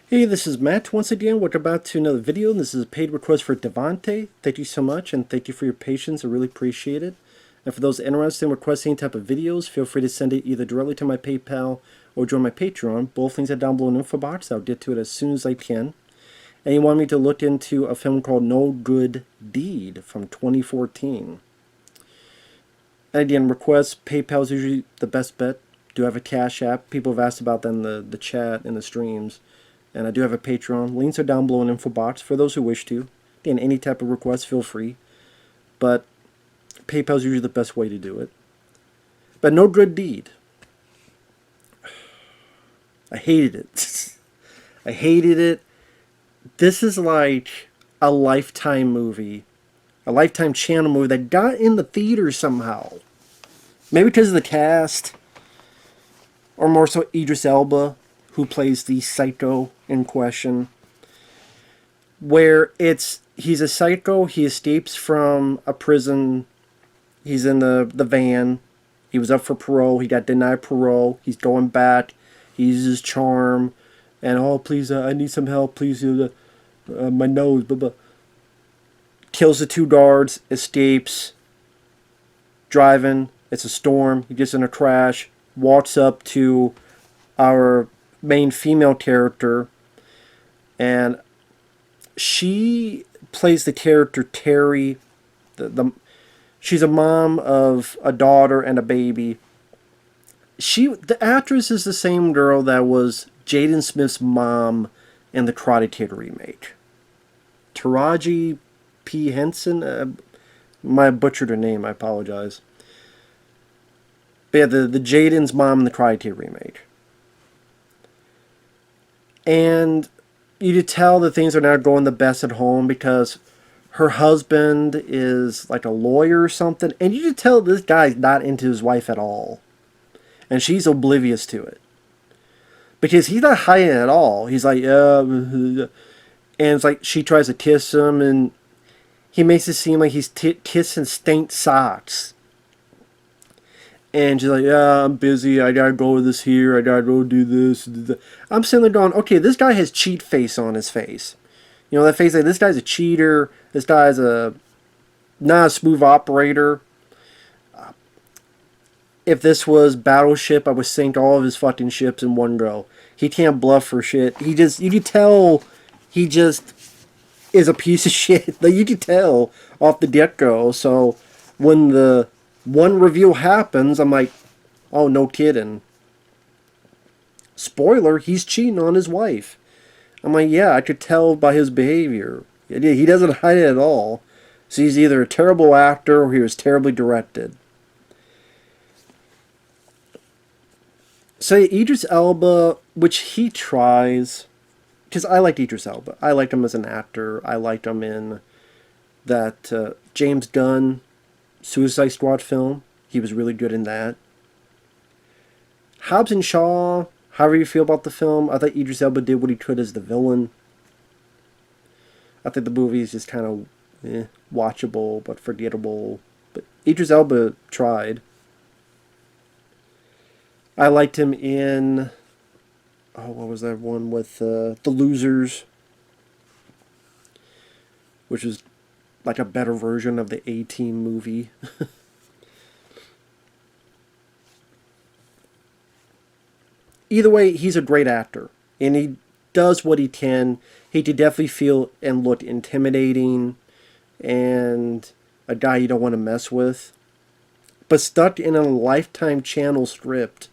Hey, this is Matt once again. Welcome back to another video. This is a paid request for Devonte. Thank you so much, and thank you for your patience. I really appreciate it. And for those interested in requesting any type of videos, feel free to send it either directly to my PayPal or join my Patreon. Both links are down below in the info box. I'll get to it as soon as I can. And you want me to look into a film called No Good Deed from 2014. And again, requests, PayPal is usually the best bet. Do have a Cash App. People have asked about that in the chat and the streams. And I do have a Patreon. Links are down below in the info box for those who wish to. Again, any type of request, feel free. But PayPal is usually the best way to do it. But No Good Deed. I hated it. I hated it. This is like a Lifetime movie. A Lifetime channel movie that got in the theater somehow. Maybe because of the cast. Or more so Idris Elba, who plays the psycho in question, where he's a psycho, he escapes from a prison, he's in the van, he was up for parole, he got denied parole, he's going back, he uses charm, and oh please, I need some help, please, my nose, blah, blah. Kills the two guards, escapes, driving, it's a storm, he gets in a crash, walks up to our main female character, and she plays the character Terry. She's a mom of a daughter and a baby. The actress is the same girl that was Jaden Smith's mom in the Karate Kid remake. Taraji P. Henson. I butchered her name. I apologize. But yeah, the Jaden's mom in the Karate Kid remake. And you could tell that things are not going the best at home because her husband is like a lawyer or something. And you could tell this guy's not into his wife at all. And she's oblivious to it. Because he's not hiding at all. He's like, and it's like she tries to kiss him and he makes it seem like he's kissing stained socks. And she's like, yeah, I'm busy. I gotta go to this here. I gotta go do this. I'm sitting there going, okay, this guy has cheat face on his face. You know, that face like, this guy's a cheater. This guy's not a smooth operator. If this was Battleship, I would sink all of his fucking ships in one go. He can't bluff for shit. You can tell he just is a piece of shit. Like, you can tell off the get-go. So when the one reveal happens, I'm like, oh, no kidding. Spoiler, he's cheating on his wife. I'm like, yeah, I could tell by his behavior. He doesn't hide it at all. So he's either a terrible actor or he was terribly directed. So Idris Elba, which he tries, because I liked Idris Elba. I liked him as an actor. I liked him in that James Gunn Suicide Squad film. He was really good in that. Hobbs and Shaw, however you feel about the film, I thought Idris Elba did what he could as the villain. I think the movie is just kind of watchable but forgettable. But Idris Elba tried. I liked him in, what was that one with The Losers, which is like a better version of the A-Team movie. Either way, he's a great actor. And he does what he can. He could definitely feel and look intimidating. And a guy you don't want to mess with. But stuck in a Lifetime channel script.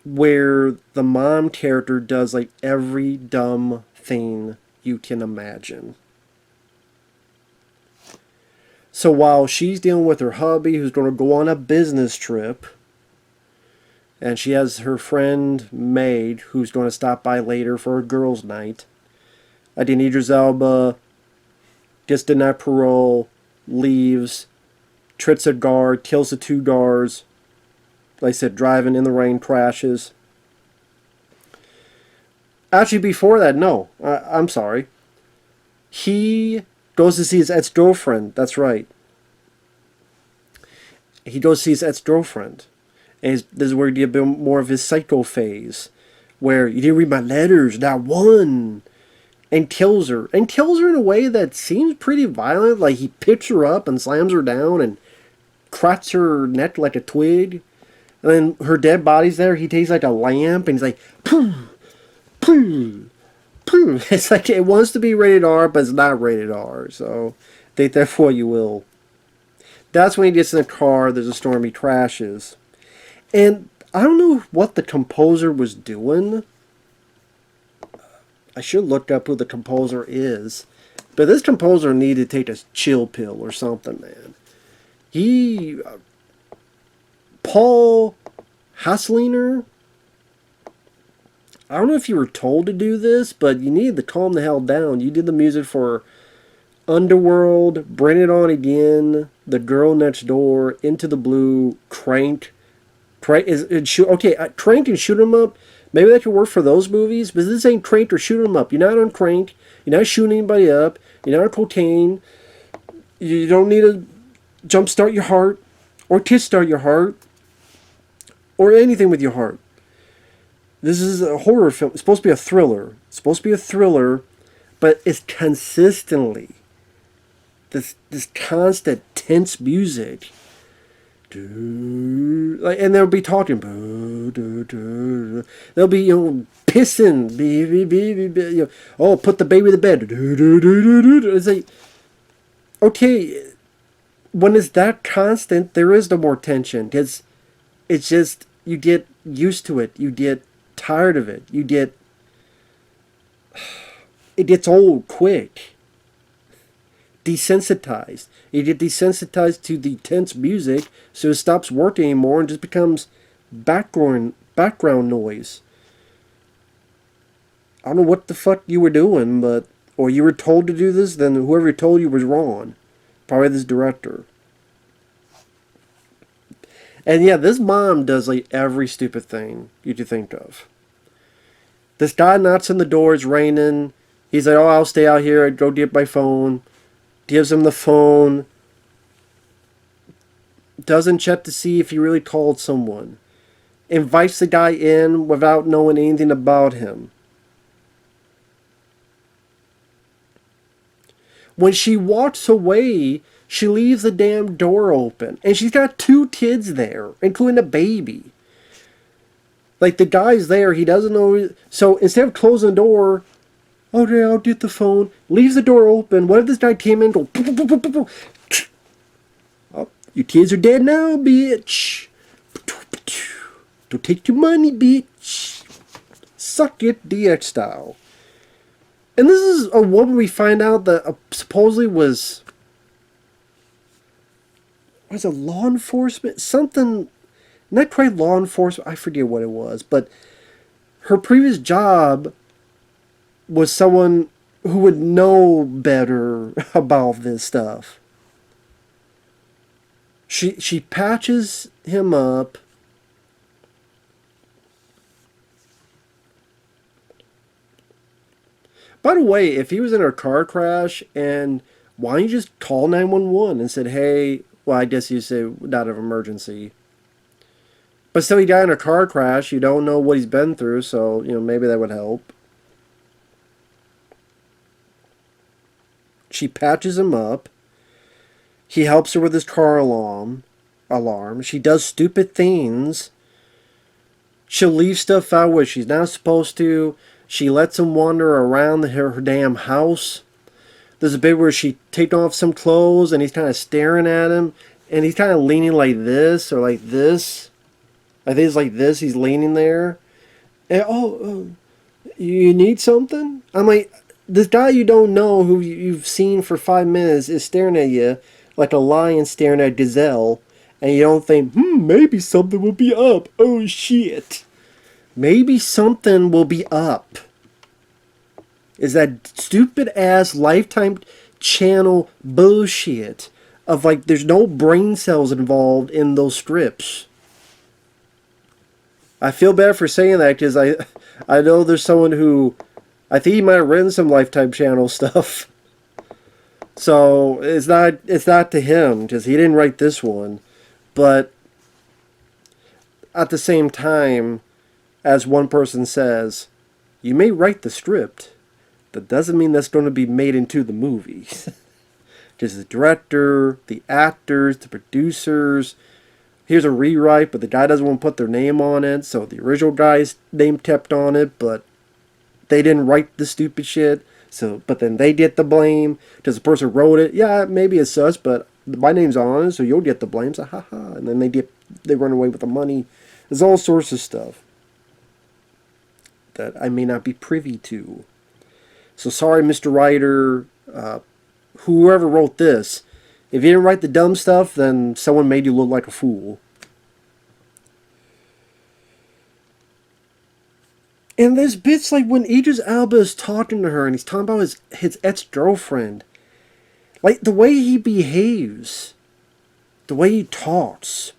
Where the mom character does like every dumb thing you can imagine. So while she's dealing with her hubby who's going to go on a business trip, and she has her friend Maid who's going to stop by later for a girls' night, Idris Elba gets denied parole, leaves, trips a guard, kills the two guards, like I said, driving in the rain, crashes. Actually, before that, no, I'm sorry. He goes to see his ex-girlfriend. That's right. He goes to see his ex-girlfriend. And this is where you get a bit more of his psycho phase. where you didn't read my letters, not one, and kills her. And kills her in a way that seems pretty violent. Like he picks her up and slams her down and cracks her neck like a twig. And then her dead body's there. He takes like a lamp and he's like, pooh, pooh, pooh. It's like it wants to be rated R, but it's not rated R. So take that for what you will. That's when he gets in the car. There's a storm. He crashes. And I don't know what the composer was doing. I should look up who the composer is. But this composer needed to take a chill pill or something, man. Paul Hasliner, I don't know if you were told to do this, but you needed to calm the hell down. You did the music for Underworld, Bring It On Again, The Girl Next Door, Into the Blue, Crank. Crank and Shoot 'em Up. Maybe that could work for those movies, but this ain't Crank or Shoot 'em Up. You're not on Crank. You're not shooting anybody up. You're not on cocaine. You don't need to jumpstart your heart or kickstart your heart or anything with your heart. This is a horror film. It's supposed to be a thriller. It's supposed to be a thriller, but it's consistently this constant tense music. Like, and they'll be talking. They'll be, pissing. Oh, put the baby to bed. It's like, okay, when it's that constant, there is no more tension. It's just, you get used to it. You get tired of it. It gets old quick. Desensitized. You get desensitized to the tense music, so it stops working anymore and just becomes background noise. I don't know what the fuck you were doing, or you were told to do this, then whoever told you was wrong. Probably this director. And yeah, this mom does like every stupid thing you could think of. This guy knocks on the door, it's raining. He's like, oh, I'll stay out here, I'd go get my phone. Gives him the phone. Doesn't check to see if he really called someone. Invites the guy in without knowing anything about him. When she walks away, she leaves the damn door open. And she's got 2 kids there, including a baby. Like, the guy's there, he doesn't know. So instead of closing the door, okay, I'll get the phone. Leaves the door open. What if this guy came in and go... Oh, your kids are dead now, bitch. Don't take your money, bitch. Suck it, DX style. And this is a woman we find out that supposedly was it law enforcement? Something, not quite law enforcement. I forget what it was. But her previous job was someone who would know better about this stuff. She patches him up. By the way, if he was in a car crash, and why don't you just call 911 and said, hey, well, I guess you say not of emergency. But still, he died in a car crash. You don't know what he's been through, so, maybe that would help. She patches him up. He helps her with his car alarm. She does stupid things. She'll leave stuff out where she's not supposed to. She lets him wander around her damn house. There's a bit where she takes off some clothes and he's kind of staring at him. And he's kind of leaning like this or like this. I think it's like this. He's leaning there. And, you need something? I'm like, this guy you don't know who you've seen for 5 minutes is staring at you like a lion staring at a gazelle. And you don't think, maybe something will be up. Oh, shit. Maybe something will be up. Is that stupid ass Lifetime channel bullshit of like there's no brain cells involved in those strips. I feel bad for saying that because I know there's someone who I think he might have written some Lifetime channel stuff. So it's not to him because he didn't write this one. But at the same time, as one person says, you may write the script, that doesn't mean that's going to be made into the movie. Just the director, the actors, the producers. Here's a rewrite, but the guy doesn't want to put their name on it, so the original guy's name kept on it, but they didn't write the stupid shit. So, but then they get the blame because the person wrote it. Yeah, maybe it's sus, but my name's on it, so you'll get the blame. So, haha, and then they run away with the money. There's all sorts of stuff that I may not be privy to. So sorry, Mr. Writer, whoever wrote this. If you didn't write the dumb stuff, then someone made you look like a fool. And there's bits like when Idris Elba is talking to her and he's talking about his ex-girlfriend. Like the way he behaves. The way he talks.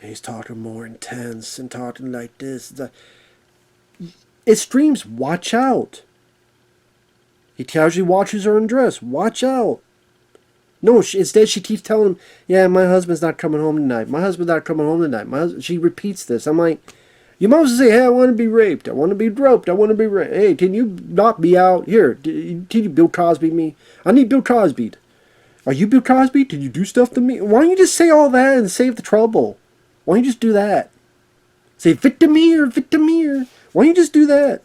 And he's talking more intense and talking like this. It screams, watch out. He casually watches her undress. Watch out. No, instead she keeps telling him, yeah, my husband's not coming home tonight. My husband's not coming home tonight. She repeats this. I'm like, you might as well say, hey, I want to be raped. I want to be groped. I want to be raped. Hey, can you not be out? Here, can you Bill Cosby me? I need Bill Cosby. Are you Bill Cosby? Did you do stuff to me? Why don't you just say all that and save the trouble? Why don't you just do that? Say, victimir, victimir. Why don't you just do that?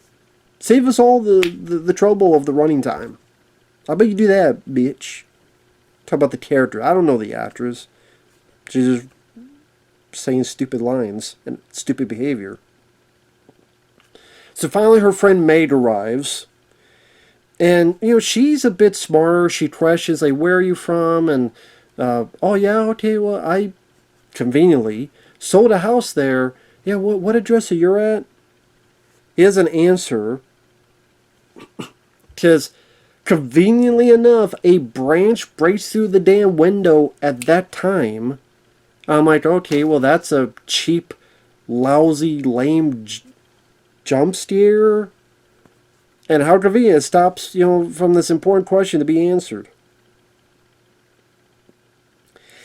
Save us all the trouble of the running time. I bet you do that, bitch. Talk about the character. I don't know the actress. She's just saying stupid lines and stupid behavior. So finally her friend Maid arrives. And, she's a bit smarter. She questions, like, where are you from? And, oh, yeah, okay, well, I conveniently sold a house there. Yeah, what address are you at? He doesn't answer. Because, conveniently enough, a branch breaks through the damn window at that time. I'm like, okay, well, that's a cheap, lousy, lame jump scare. And how convenient it stops, from this important question to be answered.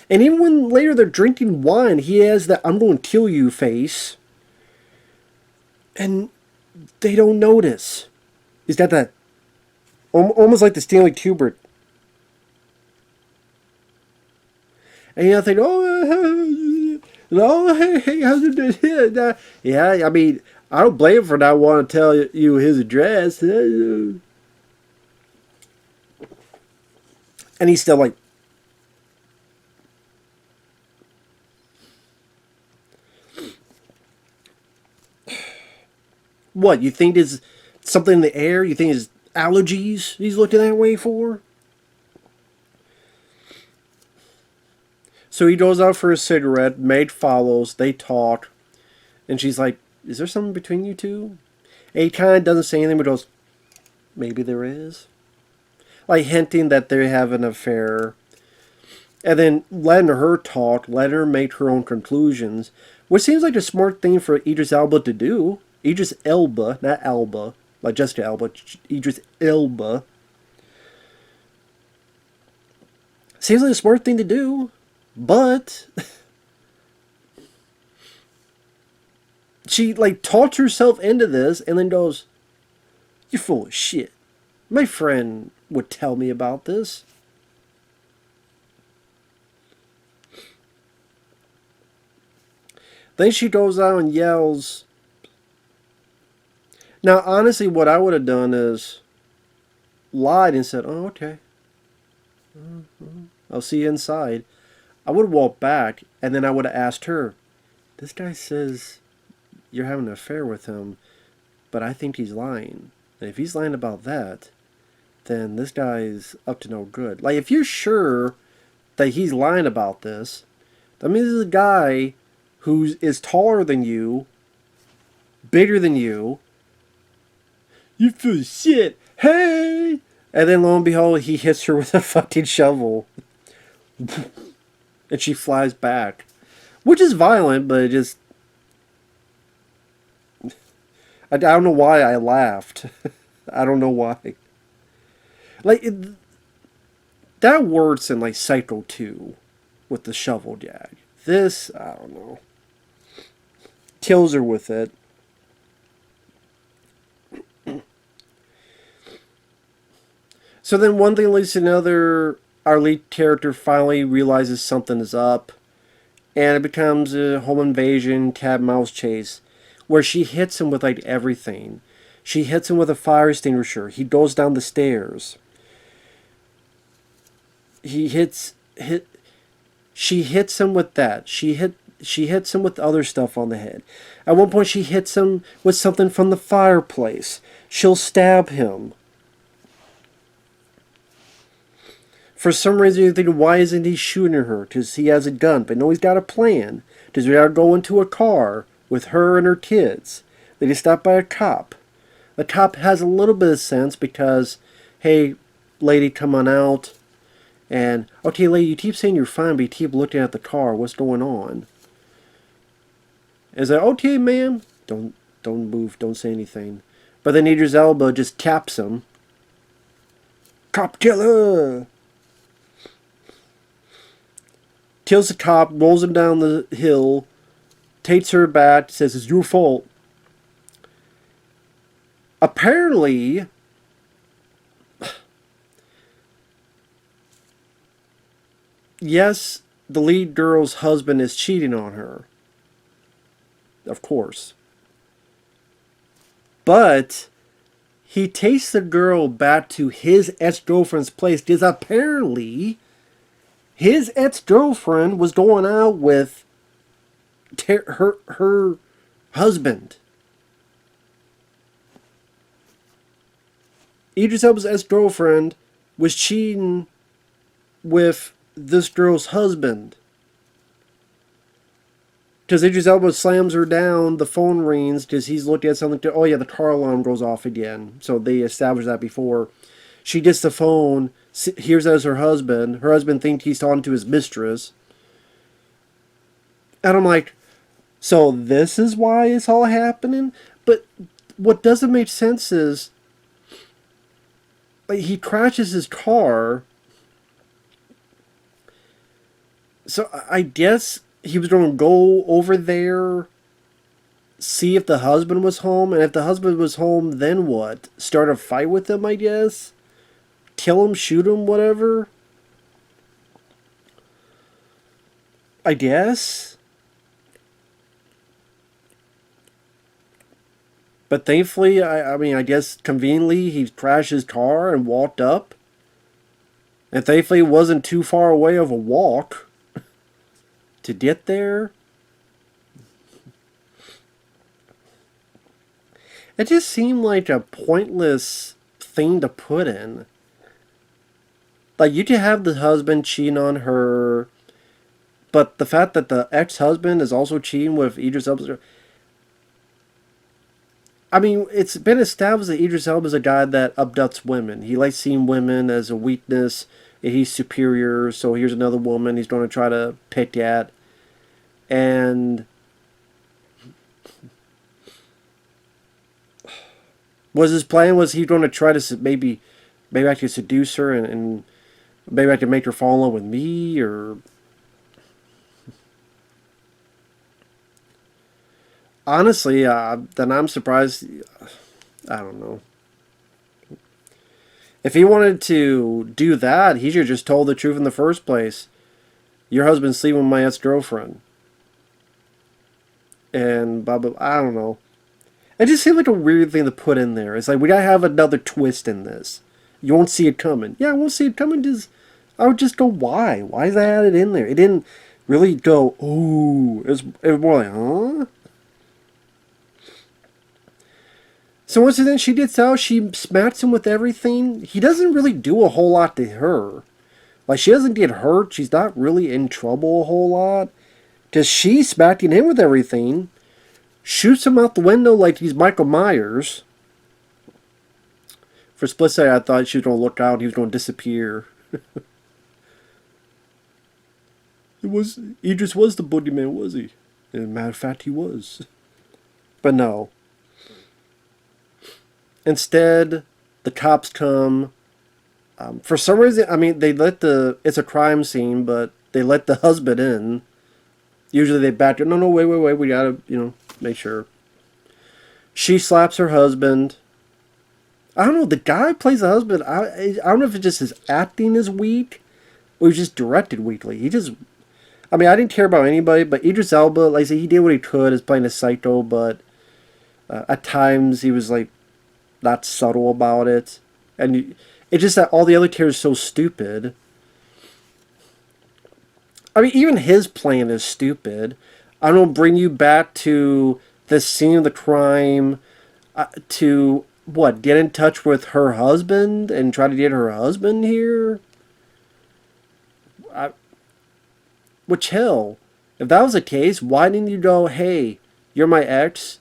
And even when later they're drinking wine, he has that I'm going to kill you face. And they don't notice. He's got that, almost like the Stanley Kubrick. And you think, hey, how's it doing? Yeah, I mean, I don't blame him for not wanting to tell you his address. And he's still like, what, you think there's something in the air? You think it's allergies he's looking that way for? So he goes out for a cigarette. Maid follows. They talk. And she's like, is there something between you two? And he kind of doesn't say anything, but goes, maybe there is. Like hinting that they have an affair. And then letting her talk, letting her make her own conclusions. Which seems like a smart thing for Idris Elba to do. Idris Elba, not Alba. Like Jessica Elba. Idris Elba. Seems like a smart thing to do. But she talks herself into this and then goes, you're full of shit. My friend would tell me about this. Then she goes out and yells. Now, honestly, what I would have done is lied and said, oh, okay. I'll see you inside. I would have walked back and then I would have asked her, this guy says you're having an affair with him, but I think he's lying. And if he's lying about that, then this guy's up to no good. Like, if you're sure that he's lying about this, that means this is a guy who is taller than you, bigger than you. You feel shit. Hey! And then lo and behold, he hits her with a fucking shovel. And she flies back. Which is violent, but it just... I don't know why I laughed. I don't know why. That works in Psycho 2 with the shovel gag. This, I don't know. Kills her with it. So then one thing leads to another. Our lead character finally realizes something is up, and it becomes a home invasion, cat mouse chase, where she hits him with like everything. She hits him with a fire extinguisher. He goes down the stairs. He hits hit. She hits him with that. She hits him with other stuff on the head. At one point, she hits him with something from the fireplace. She'll stab him. For some reason, you think, why isn't he shooting her? Because he has a gun. But no, he's got a plan. Because we gotta go into a car with her and her kids. They get stopped by a cop. The cop has a little bit of sense because, hey, lady, come on out. And, okay, lady, you keep saying you're fine, but you keep looking at the car. What's going on? Is that, okay, ma'am? Don't move. Don't say anything. But then Idris Elba just caps him. Cop killer! Kills the cop, rolls him down the hill, takes her back, says it's your fault. Apparently, yes, the lead girl's husband is cheating on her. Of course. But he takes the girl back to his ex-girlfriend's place because apparently his ex-girlfriend was going out with her husband. Idris Elba's ex-girlfriend was cheating with this girl's husband. Because Idris Elba slams her down, the phone rings because he's looking at something. Oh yeah, the car alarm goes off again. So they established that before. She gets the phone, hears that as her husband. Her husband thinks he's talking to his mistress. And I'm like, so this is why it's all happening? But what doesn't make sense is, like, he crashes his car. So I guess he was going to go over there, see if the husband was home. And if the husband was home, then what? Start a fight with him, I guess? Kill him, shoot him, whatever? I guess? But thankfully, I guess conveniently, he crashed his car and walked up. And thankfully, it wasn't too far away of a walk to get there. It just seemed like a pointless thing to put in. Like, you can have the husband cheating on her, but the fact that the ex-husband is also cheating with Idris Elba. I mean, it's been established that Idris Elba is a guy that abducts women. He likes seeing women as a weakness. He's superior, so here's another woman he's going to try to pick at. And was his plan, was he going to try to maybe I could seduce her and maybe I could make her fall in love with me, or... Honestly, then I'm surprised. I don't know. If he wanted to do that, he should have just told the truth in the first place. Your husband's sleeping with my ex-girlfriend. And blah, blah, I don't know. It just seemed like a weird thing to put in there. It's like, we gotta have another twist in this. You won't see it coming. Yeah, I won't see it coming. I would just go, why? Why is that added in there? It didn't really go, ooh. It was more like, huh? So once then she gets out, she smacks him with everything. He doesn't really do a whole lot to her. Like, she doesn't get hurt. She's not really in trouble a whole lot. Because she's smacking him with everything. Shoots him out the window like he's Michael Myers. For a split second, I thought she was going to look out and he was going to disappear. Idris was the boogeyman, was he? As a matter of fact, he was. But no. Instead, the cops come. For some reason, I mean, it's a crime scene, but they let the husband in. Usually they back, no, wait, we gotta, make sure. She slaps her husband. I don't know. The guy who plays the husband, I don't know if it's just his acting is weak, or he's just directed weakly. He just, I mean, I didn't care about anybody, but Idris Elba, like I said, he did what he could as playing a psycho, but at times he was like not subtle about it, and it's just that all the other characters are so stupid. I mean, even his plan is stupid. I don't bring you back to the scene of the crime, to what, get in touch with her husband and try to get her husband here. Which, hell, if that was the case, why didn't you go, hey, you're my ex,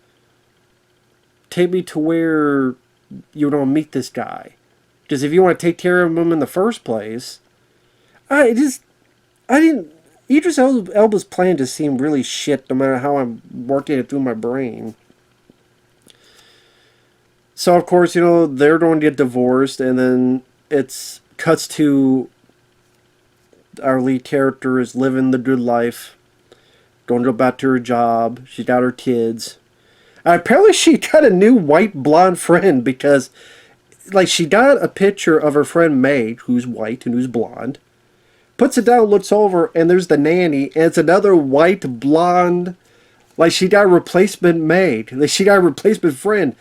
take me to where you don't meet this guy? Because if you want to take care of him in the first place, I didn't. Idris Elba's plan just seemed really shit, no matter how I'm working it through my brain. So of course, you know, they're going to get divorced, and then it's cuts to our lead character is living the good life, going to go back to her job. She's got her kids. And apparently she got a new white blonde friend, because like she got a picture of her friend May, who's white and who's blonde, puts it down, looks over, and there's the nanny, and it's another white blonde. Like she got a replacement maid. Like she got a replacement friend.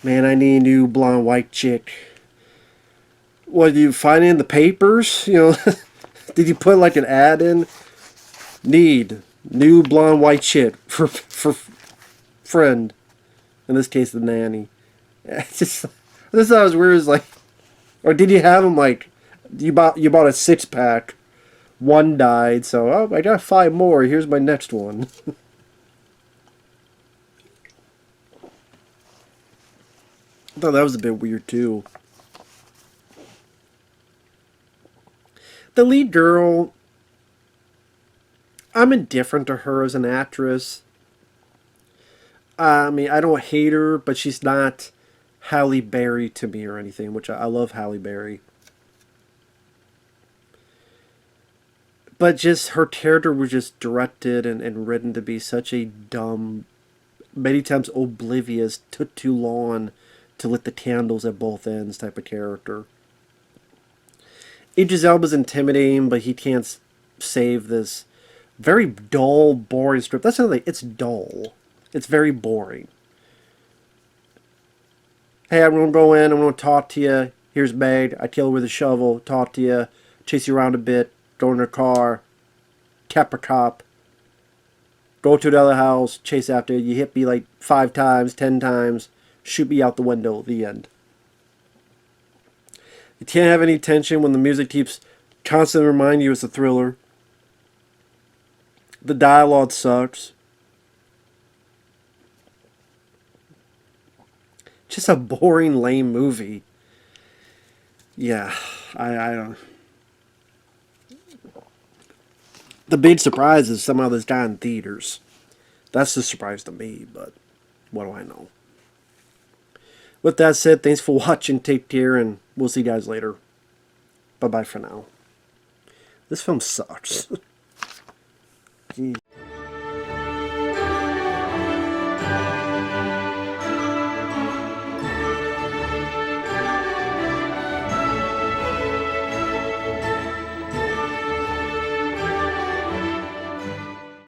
Man, I need a new blonde white chick. What, did you find it in the papers? You know, did you put like an ad in? Need new blonde white chick for friend. In this case, the nanny. It's just, this thought was weird. It's like, or did you have them like, you bought a 6-pack, one died, so oh, I got 5 more. Here's my next one. I thought that was a bit weird too. The lead girl, I'm indifferent to her as an actress. I mean, I don't hate her, but she's not Halle Berry to me or anything, which I love Halle Berry. But just her character was just directed and written to be such a dumb, many times oblivious, took too long to lit the candles at both ends type of character. Idris Elba's intimidating, but he can't save this very dull, boring script. That's another thing. It's dull. It's very boring. Hey, I'm going to go in. I'm going to talk to you. Here's Meg. I kill her with a shovel. Talk to you. Chase you around a bit. Go in her car. Cap a cop. Go to the other house. Chase after you. You hit me like 5 times, 10 times. Shoot me out the window. The end. You can't have any tension when the music keeps constantly reminding you it's a thriller. The dialogue sucks. Just a boring, lame movie. Yeah, I don't. The big surprise is somehow this guy in theaters. That's the surprise to me, but what do I know? With that said, thanks for watching. Take care, and we'll see you guys later. Bye-bye for now. This film sucks. Jeez.